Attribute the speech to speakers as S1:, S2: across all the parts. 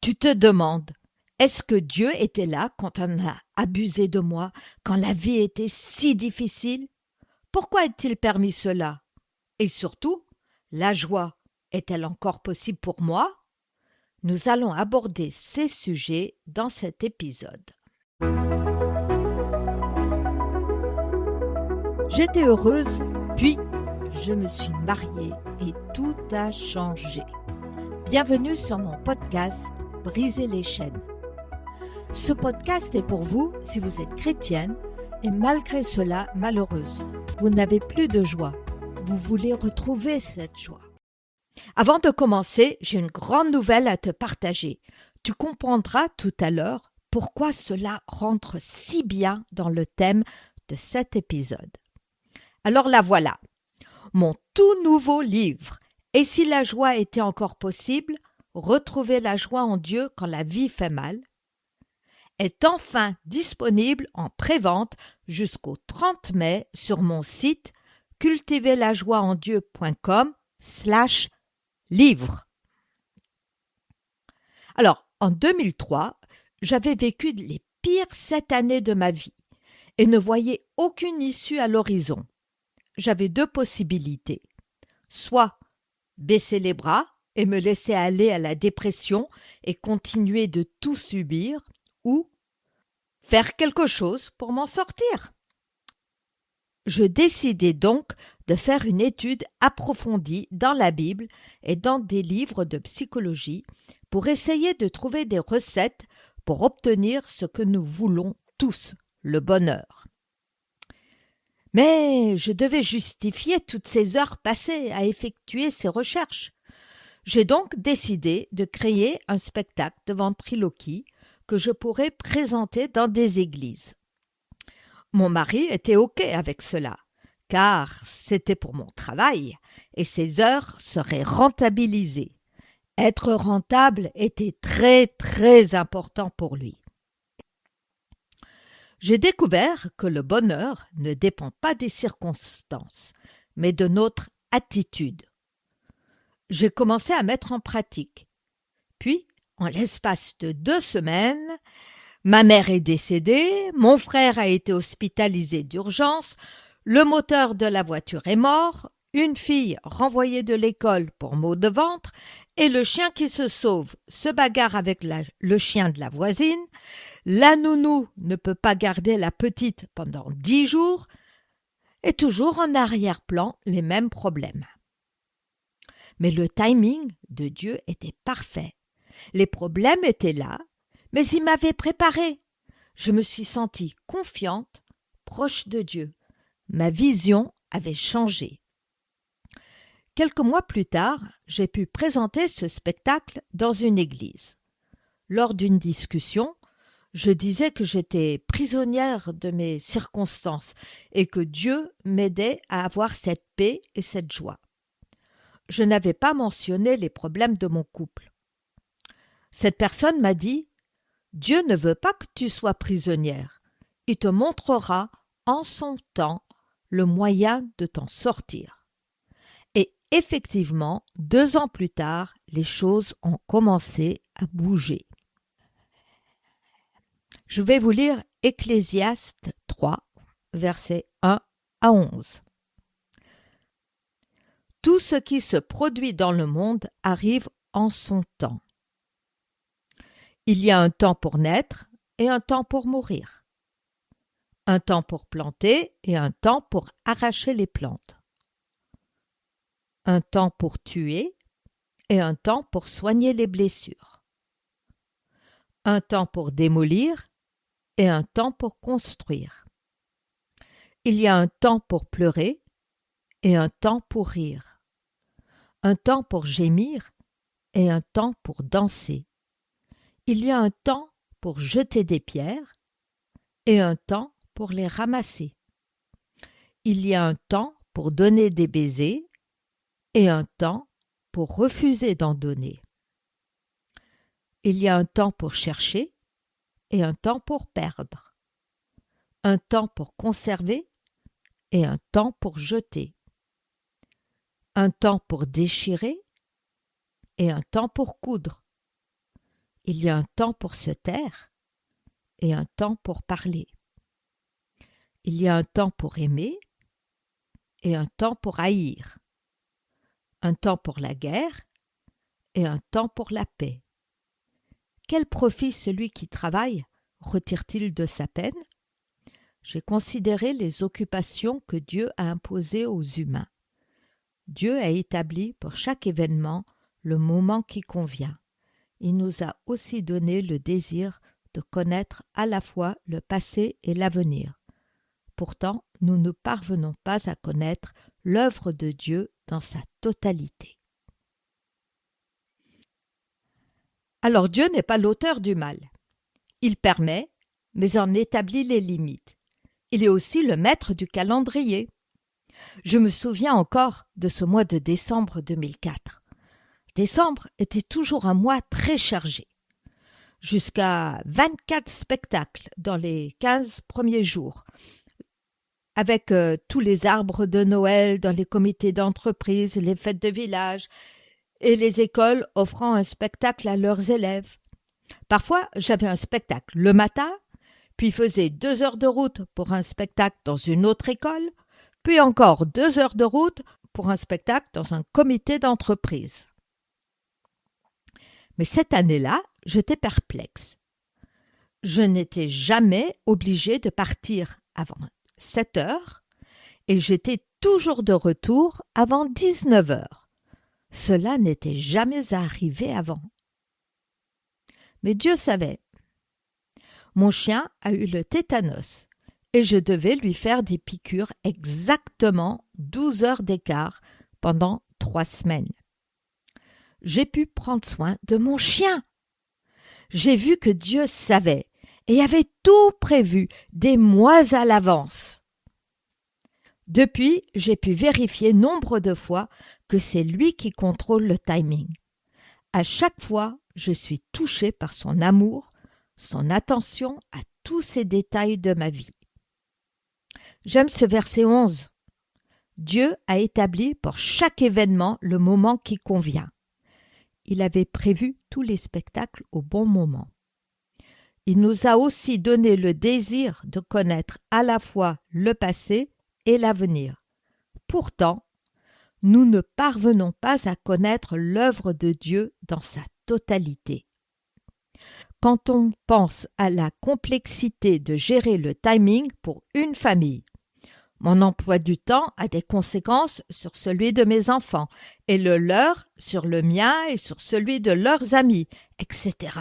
S1: Tu te demandes, est-ce que Dieu était là quand on a abusé de moi, quand la vie était si difficile? Pourquoi a-t-il permis cela? Et surtout, la joie est-elle encore possible pour moi? Nous allons aborder ces sujets dans cet épisode. J'étais heureuse, puis je me suis mariée et tout a changé. Bienvenue sur mon podcast Briser les chaînes. Ce podcast est pour vous si vous êtes chrétienne et malgré cela malheureuse. Vous n'avez plus de joie. Vous voulez retrouver cette joie. Avant de commencer, j'ai une grande nouvelle à te partager. Tu comprendras tout à l'heure pourquoi cela rentre si bien dans le thème de cet épisode. Alors la voilà, mon tout nouveau livre. Et si la joie était encore possible, retrouver la joie en Dieu quand la vie fait mal, est enfin disponible en prévente jusqu'au 30 mai sur mon site cultiverlajoiesendieu.com/livre. Alors, en 2003, j'avais vécu les pires 7 années de ma vie et ne voyais aucune issue à l'horizon. J'avais 2 possibilités. Soit baisser les bras et me laisser aller à la dépression et continuer de tout subir, ou faire quelque chose pour m'en sortir. Je décidai donc de faire une étude approfondie dans la Bible et dans des livres de psychologie pour essayer de trouver des recettes pour obtenir ce que nous voulons tous, le bonheur. Mais je devais justifier toutes ces heures passées à effectuer ces recherches. J'ai donc décidé de créer un spectacle de ventriloquie que je pourrais présenter dans des églises. Mon mari était OK avec cela, car c'était pour mon travail et ces heures seraient rentabilisées. Être rentable était très, très important pour lui. J'ai découvert que le bonheur ne dépend pas des circonstances, mais de notre attitude. J'ai commencé à mettre en pratique. Puis, en l'espace de 2 semaines, ma mère est décédée, mon frère a été hospitalisé d'urgence, le moteur de la voiture est mort, une fille renvoyée de l'école pour maux de ventre et le chien qui se sauve se bagarre avec le chien de la voisine. La nounou ne peut pas garder la petite pendant 10 jours et toujours en arrière-plan les mêmes problèmes. Mais le timing de Dieu était parfait. Les problèmes étaient là, mais il m'avait préparé. Je me suis sentie confiante, proche de Dieu. Ma vision avait changé. Quelques mois plus tard, j'ai pu présenter ce spectacle dans une église. Lors d'une discussion, je disais que j'étais prisonnière de mes circonstances et que Dieu m'aidait à avoir cette paix et cette joie. Je n'avais pas mentionné les problèmes de mon couple. Cette personne m'a dit « Dieu ne veut pas que tu sois prisonnière. Il te montrera en son temps le moyen de t'en sortir. » Et effectivement, 2 ans plus tard, les choses ont commencé à bouger. Je vais vous lire Ecclésiaste 3, versets 1 à 11. Tout ce qui se produit dans le monde arrive en son temps. Il y a un temps pour naître et un temps pour mourir. Un temps pour planter et un temps pour arracher les plantes. Un temps pour tuer et un temps pour soigner les blessures. Un temps pour démolir et un temps pour construire. Il y a un temps pour pleurer et un temps pour rire. Un temps pour gémir et un temps pour danser. Il y a un temps pour jeter des pierres et un temps pour les ramasser. Il y a un temps pour donner des baisers et un temps pour refuser d'en donner. Il y a un temps pour chercher et un temps pour perdre. Un temps pour conserver et un temps pour jeter. Un temps pour déchirer et un temps pour coudre. il y a un temps pour se taire et un temps pour parler. Il y a un temps pour aimer et un temps pour haïr. Un temps pour la guerre et un temps pour la paix. Quel profit celui qui travaille retire-t-il de sa peine? J'ai considéré les occupations que Dieu a imposées aux humains. Dieu a établi pour chaque événement le moment qui convient. Il nous a aussi donné le désir de connaître à la fois le passé et l'avenir. Pourtant, nous ne parvenons pas à connaître l'œuvre de Dieu dans sa totalité. Alors Dieu n'est pas l'auteur du mal. Il permet, mais en établit les limites. Il est aussi le maître du calendrier. Je me souviens encore de ce mois de décembre 2004. Décembre était toujours un mois très chargé. Jusqu'à 24 spectacles dans les 15 premiers jours, avec tous les arbres de Noël dans les comités d'entreprise, les fêtes de village et les écoles offrant un spectacle à leurs élèves. Parfois, j'avais un spectacle le matin, puis faisais 2 heures de route pour un spectacle dans une autre école, puis encore 2 heures de route pour un spectacle dans un comité d'entreprise. Mais cette année-là, j'étais perplexe. Je n'étais jamais obligée de partir avant 7 heures et j'étais toujours de retour avant 19 heures. Cela n'était jamais arrivé avant. Mais Dieu savait. Mon chien a eu le tétanos et je devais lui faire des piqûres exactement 12 heures d'écart pendant 3 semaines. J'ai pu prendre soin de mon chien. J'ai vu que Dieu savait et avait tout prévu des mois à l'avance. Depuis, j'ai pu vérifier nombre de fois que c'est lui qui contrôle le timing. À chaque fois, je suis touchée par son amour, son attention à tous ces détails de ma vie. J'aime ce verset 11. Dieu a établi pour chaque événement le moment qui convient. Il avait prévu tous les spectacles au bon moment. Il nous a aussi donné le désir de connaître à la fois le passé et l'avenir. Pourtant, nous ne parvenons pas à connaître l'œuvre de Dieu dans sa totalité. Quand on pense à la complexité de gérer le timing pour une famille, mon emploi du temps a des conséquences sur celui de mes enfants et le leur sur le mien et sur celui de leurs amis, etc.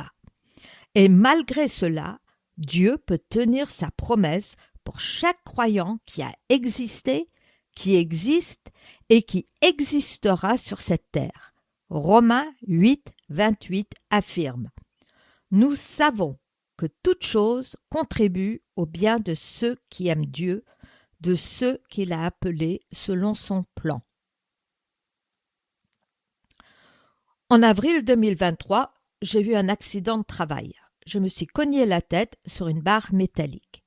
S1: Et malgré cela, Dieu peut tenir sa promesse pour chaque croyant qui a existé, qui existe et qui existera sur cette terre. Romains 8, 28 affirme « Nous savons que toute chose contribue au bien de ceux qui aiment Dieu, de ceux qu'il a appelés selon son plan. » En avril 2023, j'ai eu un accident de travail. Je me suis cogné la tête sur une barre métallique.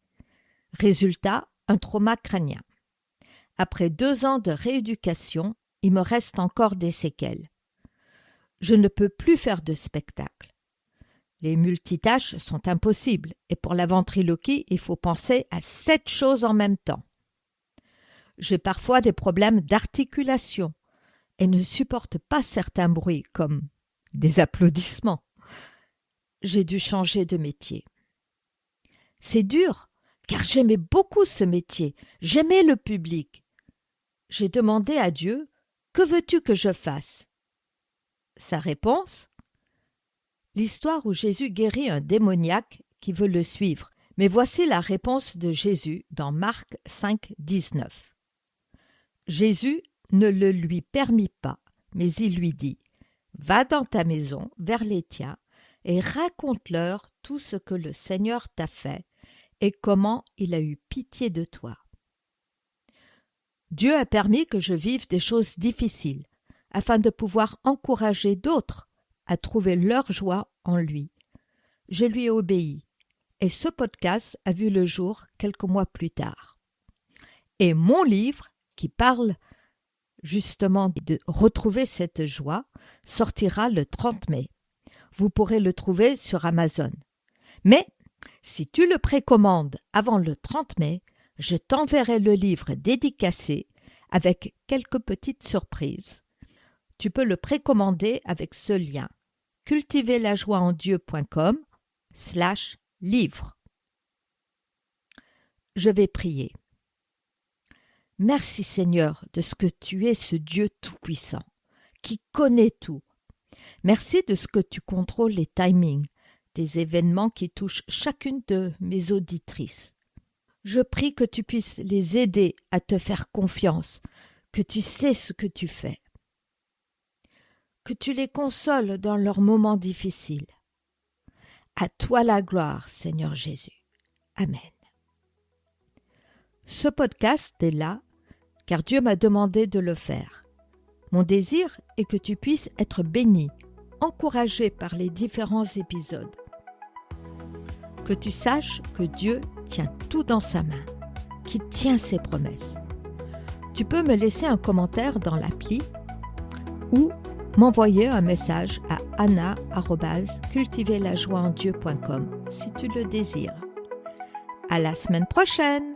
S1: Résultat, un trauma crânien. Après 2 ans de rééducation, il me reste encore des séquelles. Je ne peux plus faire de spectacle. Les multitâches sont impossibles et pour la ventriloquie, il faut penser à 7 choses en même temps. J'ai parfois des problèmes d'articulation et ne supporte pas certains bruits comme des applaudissements. J'ai dû changer de métier. C'est dur, car j'aimais beaucoup ce métier, j'aimais le public. J'ai demandé à Dieu, « Que veux-tu que je fasse ?» Sa réponse ? L'histoire où Jésus guérit un démoniaque qui veut le suivre. Mais voici la réponse de Jésus dans Marc 5, 19. Jésus ne le lui permit pas, mais il lui dit « Va dans ta maison, vers les tiens, et raconte-leur tout ce que le Seigneur t'a fait et comment il a eu pitié de toi. » Dieu a permis que je vive des choses difficiles, afin de pouvoir encourager d'autres à trouver leur joie en lui. Je lui ai obéi, et ce podcast a vu le jour quelques mois plus tard. Et mon livre, qui parle justement de retrouver cette joie, sortira le 30 mai. Vous pourrez le trouver sur Amazon. Mais si tu le précommandes avant le 30 mai, je t'enverrai le livre dédicacé avec quelques petites surprises. Tu peux le précommander avec ce lien cultiverlajoiesendieu.com/livre. Je vais prier. Merci Seigneur de ce que tu es ce Dieu tout-puissant, qui connaît tout. Merci de ce que tu contrôles les timings des événements qui touchent chacune de mes auditrices. Je prie que tu puisses les aider à te faire confiance, que tu sais ce que tu fais. Que tu les consoles dans leurs moments difficiles. À toi la gloire, Seigneur Jésus. Amen. Ce podcast est là car Dieu m'a demandé de le faire. Mon désir est que tu puisses être béni, encouragé par les différents épisodes. Que tu saches que Dieu tient tout dans sa main, qu'il tient ses promesses. Tu peux me laisser un commentaire dans l'appli ou m'envoyer un message à anna@cultiverlajoiesendieu.com si tu le désires. À la semaine prochaine!